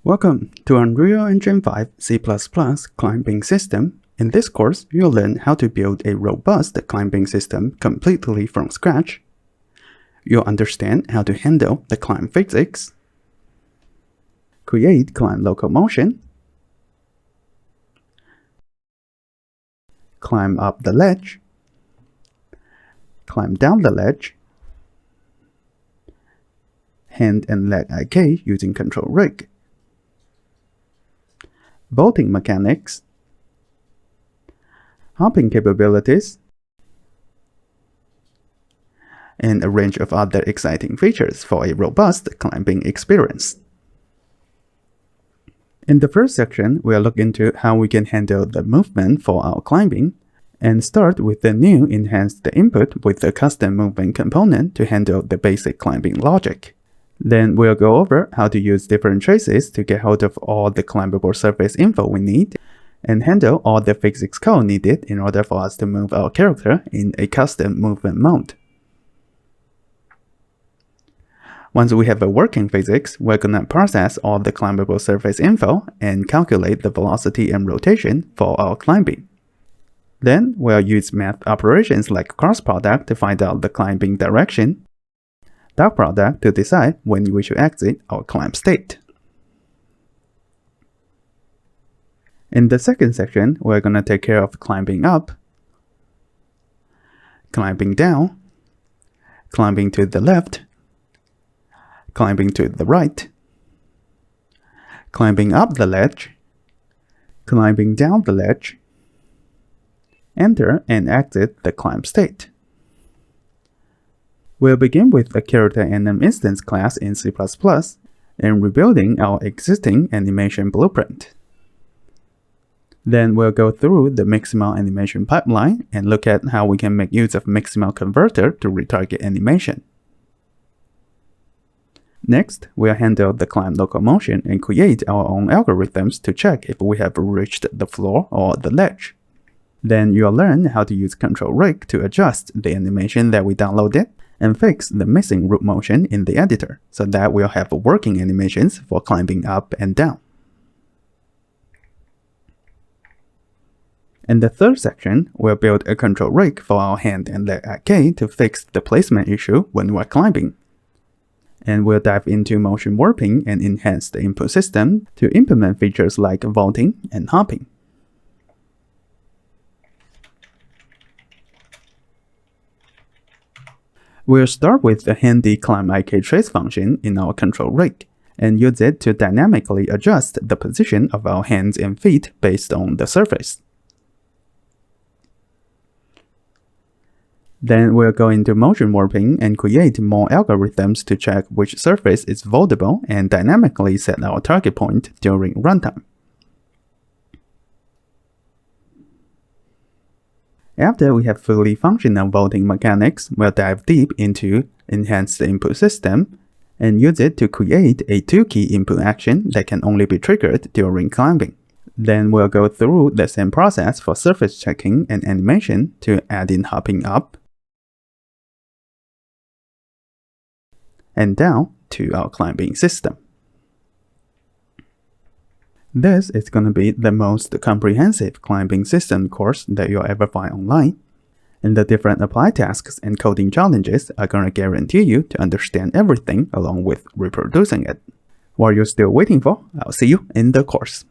Welcome to Unreal Engine 5 C++ climbing system. In this course, you'll learn how to build a robust climbing system completely from scratch. You'll understand how to handle the climb physics, create climb locomotion, climb up the ledge, climb down the ledge, hand and leg IK using control rig, vaulting mechanics, hopping capabilities, and a range of other exciting features for a robust climbing experience. In the first section, we'll look into how we can handle the movement for our climbing, and start with the new enhanced input with the custom movement component to handle the basic climbing logic. Then we'll go over how to use different traces to get hold of all the climbable surface info we need, and handle all the physics code needed in order for us to move our character in a custom movement mode. Once we have a working physics, we're gonna process all the climbable surface info and calculate the velocity and rotation for our climbing. Then we'll use math operations like cross product to find out the climbing direction, dot product to decide when we should exit our climb state. In the second section, we're gonna take care of climbing up, climbing down, climbing to the left, climbing to the right, climbing up the ledge, climbing down the ledge, enter and exit the climb state. We'll begin with the character anim instance class in C++ and rebuilding our existing animation blueprint. Then we'll go through the Mixamo animation pipeline and look at how we can make use of Mixamo converter to retarget animation. Next, we'll handle the climb locomotion and create our own algorithms to check if we have reached the floor or the ledge. Then you'll learn how to use control rig to adjust the animation that we downloaded and fix the missing root motion in the editor so that we'll have working animations for climbing up and down. In the third section, we'll build a control rig for our hand and leg IK to fix the placement issue when we're climbing. And we'll dive into motion warping and enhance the input system to implement features like vaulting and hopping. We'll start with the handy climb IK trace function in our control rig and use it to dynamically adjust the position of our hands and feet based on the surface. Then we'll go into motion warping and create more algorithms to check which surface is vaultable and dynamically set our target point during runtime. After we have fully functional vaulting mechanics, we'll dive deep into enhance the input system and use it to create a 2-key input action that can only be triggered during climbing. Then we'll go through the same process for surface checking and animation to add in hopping up and down to our climbing system. This is going to be the most comprehensive climbing system course that you'll ever find online, and the different apply tasks and coding challenges are going to guarantee you to understand everything along with reproducing it. What you're still waiting for, I'll see you in the course.